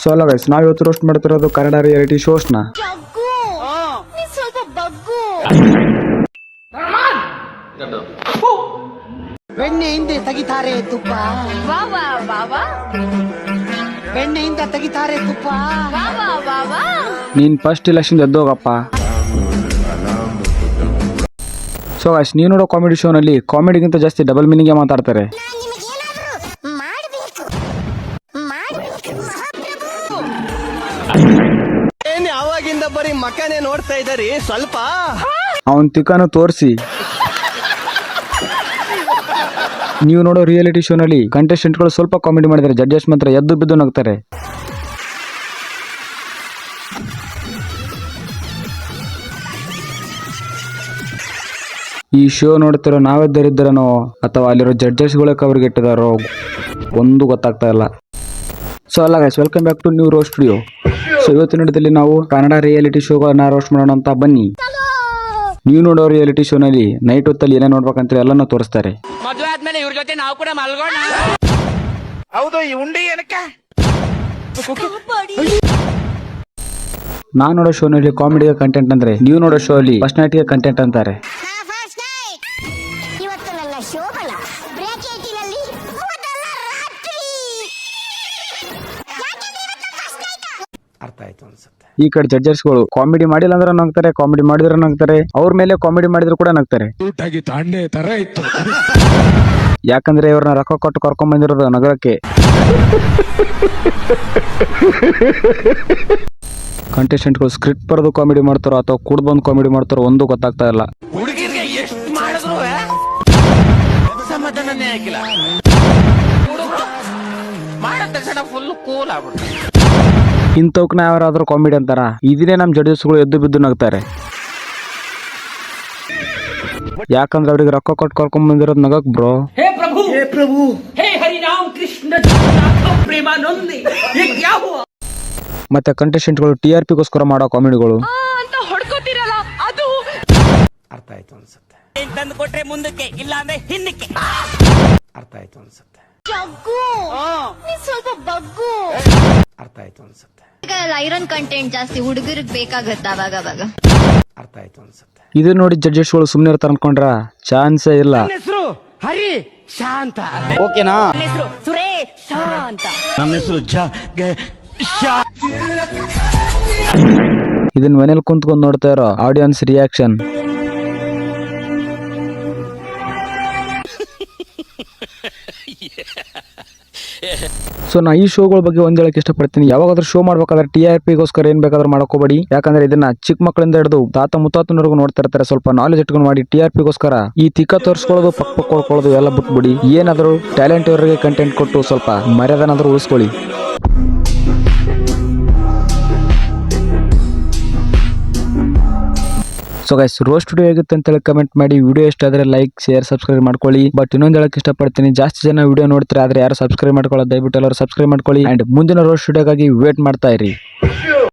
So ಅಲ್ಲ guys, ನಾವು ಇವತ್ತು ರೋಸ್ಟ್ ಮಾಡ್ತಿರೋದು ಕನ್ನಡ ರಿಯಾಲಿಟಿ ಶೋಸ್ನ. ಬೆಣ್ಣೆಯಿಂದ ತೆಗಿತಾರೆ ತುಪ್ಪ, ಬೆಣ್ಣೆಯಿಂದ ತೆಗಿತಾರೆ ತುಪ್ಪ. ನೀನ್ ಫಸ್ಟ್ ಇಲೆಕ್ಷನ್ ಎದ್ದೋಗಪ್ಪ. ಸೊ ಗೈಸ್, ನೀವು ನೋಡೋ ಕಾಮಿಡಿ ಶೋನಲ್ಲಿ ಕಾಮಿಡಿಗಿಂತ ಜಾಸ್ತಿ ಡಬಲ್ ಮೀನಿಂಗ್ ಮಾತಾಡ್ತಾರೆ. ಯಾವಾಗಿಂದ ಬರೀ ಮಕ್ಕನೇ ನೋಡ್ತಾ ಇದ್ದಾರಿ, ಸ್ವಲ್ಪ ಅವನ್ ತಿಕ್ಕನು ತೋರಿಸಿ. ನೀವು ನೋಡೋ ರಿಯಾಲಿಟಿ ಶೋನಲ್ಲಿ ಕಂಟೆಸ್ಟೆಂಟ್ಗಳು ಸ್ವಲ್ಪ ಕಾಮಿಡಿ ಮಾಡಿದರೆ ಜಡ್ಜಸ್ ಮಾತ್ರ ಎದ್ದು ಬಿದ್ದು ನಗ್ತಾರೆ. ಈ ಶೋ ನೋಡ್ತಿರೋ ನಾವೇ ದರಿದ್ರನೋ ಅಥವಾ ಅಲ್ಲಿರೋ ಜಡ್ಜಸ್ಗಳೇ ಕವರ್ಗೆ ಇಟ್ಟಿದಾರೋ ಒಂದು ಗೊತ್ತಾಗ್ತಾ ಇಲ್ಲ. ಸೊ ಅಲ್ಲ guys, welcome back to new roast studio. So ಇವತ್ತಿನ ಹಿಡಿದಲ್ಲಿ ನಾವು ಕನ್ನಡ ರಿಯಾಲಿಟಿ ಶೋಗಳನ್ನ ರೋಸ್ಟ್ ಮಾಡೋಣ ಅಂತ ಬನ್ನಿ. ನೀವು ನೋಡೋ ರಿಯಾಲಿಟಿ ಶೋನಲ್ಲಿ ನೈಟ್ ಹೊತ್ತಲ್ಲಿ ಏನೇ ನೋಡ್ಬೇಕಂತ ಎಲ್ಲನೂ ತೋರಿಸ್ತಾರೆ. ಮದುವೆ ಆದ್ಮೇಲೆ ಇವ್ರ ಜೊತೆ ನಾವು ಕೂಡ ಮಲ್ಗೋಣ. ಹೌದು, ಈ ಉಂಡಿ ಏನಕ್ಕೆ? ನಾನು ನೋಡೋ ಶೋನಲ್ಲಿ ಕಾಮಿಡಿಗೆ ಕಂಟೆಂಟ್ ಅಂದ್ರೆ, ನೀವು ನೋಡೋ ಶೋ ಅಲ್ಲಿ ಫಸ್ಟ್ ನೈಟ್ಗೆ ಕಂಟೆಂಟ್ ಅಂತಾರೆ. ಇವತ್ತು ನನ್ನ ಶೋಭನ ಬ್ರೇಕೇಟಿನಲ್ಲಿ ಮೊದಲ ರಾತ್ರಿ. ಅರ್ಥ ಆಯ್ತು ಅನ್ಸುತ್ತೆ. ಈ ಕಡೆ ಜಡ್ಜಸ್ಗಳು ಕಾಮಿಡಿ ಮಾಡಿಲ್ಲ ಅಂದ್ರೆ ನಗ್ತಾರೆ, ಕಾಮಿಡಿ ಮಾಡಿದ್ರೆ ನಗ್ತಾರೆ, ಅವ್ರ ಮೇಲೆ ಕಾಮಿಡಿ ಮಾಡಿದ್ರು ಕೂಡ ನಗ್ತಾರೆ. ಯಾಕಂದ್ರೆ ಇವ್ರನ್ನ ರೊಕ್ಕ ಕೊಟ್ಟು ಕರ್ಕೊಂಡ್ ಬಂದಿರೋದು ನಗರಕ್ಕೆ. ಕಂಟೆಸ್ಟೆಂಟ್ಗಳು ಸ್ಕ್ರಿಪ್ಟ್ ಬರೆದು ಕಾಮಿಡಿ ಮಾಡ್ತಾರೋ ಅಥವಾ ಕೂಡ್ ಬಂದು ಕಾಮಿಡಿ ಮಾಡ್ತಾರೋ ಒಂದು ಗೊತ್ತಾಗ್ತಾ ಇಲ್ಲ. ಹುಡುಗಿರಿಗೆ ಎಷ್ಟು ಮಾಡಿದ್ರು ಸಮಾಧಾನನೇ ಆಗಿಲ್ಲ. ಮಾಡಿದ ತಕ್ಷಣ ಫುಲ್ ಕೂಲ್ ಆಗ್ಬಿಡ್ತು. ಇಂಥವ್ಕನ ಯಾರಾದ್ರೂ ಕಾಮಿಡಿ ಅಂತಾರ? ಇದನ್ನೇ ನಮ್ ಜಡ್ಜಸ್ಗಳು ಎದ್ದು ಬಿದ್ದು ನಗ್ತಾರೆ. ಯಾಕಂದ್ರೆ ಅವ್ರಿಗೆ ರೊಕ್ಕ ಕೊಟ್ಟು ಕರ್ಕೊಂಡ್ ಬಂದಿರೋದು ನಗಕ್ ಬ್ರೋ. हे प्रभु हे हरि राम कृष्ण जगन्नाथ प्रेमानंद, ये क्या हुआ? ಮತ್ತೆ ಕಂಟೆಸ್ಟೆಂಟ್ಗಳು TRP ಗೋಸ್ಕರ ಮಾಡೋ ಕಾಮಿಡಿಗಳು. ಅಂತ ಹೊಡ್ಕೋತಿರಲ್ಲ ಅದು ಅರ್ಥ ಆಯ್ತು ಅನ್ಸುತ್ತೆ. ತಂದು ಕೊಟ್ರೆ ಮುಂದಕ್ಕೆ, ಇಲ್ಲ ಅಂದ್ರೆ ಹಿಂದಕ್ಕೆ. ಅರ್ಥ ಆಯ್ತು ಅನ್ಸುತ್ತೆ. ಜಗ್ಗು, ನೀ ಸ್ವಲ್ಪ ಬಗ್ಗು. ಅರ್ಥ ಆಯ್ತು ಅನ್ಸುತ್ತೆ. ಐರನ್ ಕಂಟೆಂಟ್ ಜಾಸ್ತಿ ಹುಡುಗರಿಗೆ ಬೇಕಾಗತ್ತೆ ಅವಾಗ ಅವಾಗ. ಅರ್ಥ ಆಯ್ತು ಅನ್ಸುತ್ತೆ. ಇದು ನೋಡಿ ಜಡ್ಜಸ್ಗಳು ಸುಮ್ನೆ ಇರ್ತಾರ ಅನ್ಕೊಂಡ್ರ ಚಾನ್ಸೇ ಇಲ್ಲ. ಹೆಸರು ಹರಿ ಶಾಂತ. ಓಕೆನಾ? ನನ್ನ ಹೆಸರು ಸುರೇಶ್ ಅಂತ. ನಮ್ಮ ಹೆಸರು ಇದನ್ನ ಮನೇಲಿ ಕುಂತ್ಕೊಂಡ್ ನೋಡ್ತಾ ಇರೋ ಆಡಿಯನ್ಸ್ ರಿಯಾಕ್ಷನ್. ಸೊ ನಾ ಈ ಶೋಗಳ ಬಗ್ಗೆ ಒಂದ್ ಹೇಳಕ್ ಇಷ್ಟಪಡ್ತೀನಿ. ಯಾವಾಗಾದ್ರೂ ಶೋ ಮಾಡ್ಬೇಕಾದ್ರೆ TRP ಗೋಸ್ಕರ ಏನ್ ಬೇಕಾದ್ರೂ ಮಾಡ್ಕೋಬೇಡಿ. ಯಾಕಂದ್ರೆ ಇದನ್ನ ಚಿಕ್ಕ ಮಕ್ಕಳಿಂದ ಹಿಡಿದು ತಾತ ಮುತ್ತಾತನವರೆಗೂ ನೋಡ್ತಾ ಇರ್ತಾರೆ. ಸ್ವಲ್ಪ ನಾಲೆಜ್ ಇಟ್ಕೊಂಡು ಮಾಡಿ. TRP ಗೋಸ್ಕರ ಈ ತಿಕ್ಕ ತೋರಿಸ್ಕೊಳ್ಳೋದು, ಪಕ್ಕ ಕೊಡ್ಕೊಳ್ಳೋದು ಎಲ್ಲ ಬಿಟ್ಬಿಡಿ. ಏನಾದ್ರು ಟ್ಯಾಲೆಂಟ್ ಅವರಿಗೆ ಕಂಟೆಂಟ್ ಕೊಟ್ಟು ಸ್ವಲ್ಪ ಮರ್ಯಾದನಾದ್ರೂ ಉಳಿಸ್ಕೊಳ್ಳಿ. ಸೊ ಗೈಸ್, ರೋಸ್ಟ್ ವಿಡಿಯೋ ಹೇಗಿತ್ತು ಅಂತ ಹೇಳಿ ಕಮೆಂಟ್ ಮಾಡಿ. ವಿಡಿಯೋ ಇಷ್ಟ ಆದ್ರೆ ಲೈಕ್, ಶೇರ್, ಸಬ್ಸ್ಕ್ರೈಬ್ ಮಾಡ್ಕೊಳ್ಳಿ. ಬಟ್ ಇನ್ನೊಂದು ಹೇಳಕ್ ಇಷ್ಟಪಡ್ತೀನಿ, ಜಾಸ್ತಿ ಜನ ವಿಡಿಯೋ ನೋಡ್ತಾರೆ ಆದ್ರೆ ಯಾರು ಸಬ್ಸ್ಕ್ರೈಬ್ ಮಾಡ್ಕೊಳ್ಳೋದು ದಯವಿಟ್ಟು ಎಲ್ಲರೂ ಸಬ್ಸ್ಕ್ರೈಬ್ ಮಾಡ್ಕೊಳ್ಳಿ. ಅಂಡ್ ಮುಂದಿನ ರೋಸ್ಟ್ ವಿಡಿಯೋಗಾಗಿ ವೇಟ್ ಮಾಡ್ತಾ ಇರಿ.